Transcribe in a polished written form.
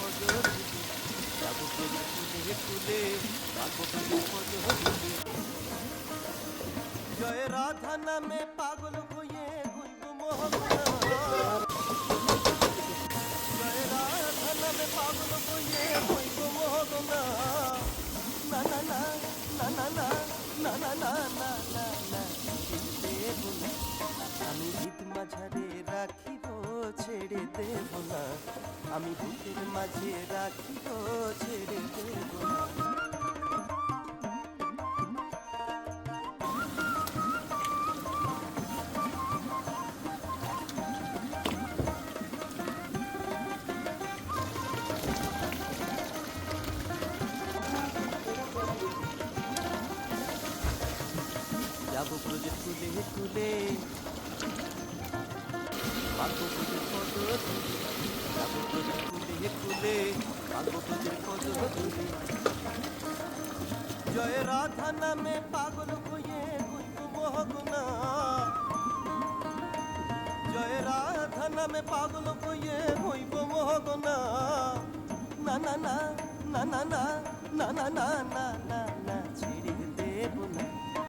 ফজর ধুলি, যাব প্রদীপ ফুলে ফুলে, রাখবো প্রদীপ ফজর ধুলি। জয় রাধা নামে পাগল হয়ে হইব মোহনা, জয় রাধা নামে পাগল হয়ে হইব মোহনা। না না না না না না না না না না না না দেব না, আমি ঈদ মাঝারে রাখিব ছেড়ে দেব না, আমি বুকের মাঝে রাখিব ছেড়ে দেব না। যাব ব্রজের কুলে কুলে, মাগো ব্রজের ফজর ধুলি, যাব ব্রজের কুলে কুলে, মাগো ব্রজের ফজর ধুলি। জয় রাধা নামে পাগল হয়ে হইব মোহনা, জয় রাধা নামে পাগল হয়ে হইব মোহনা। না না না না না না না না না না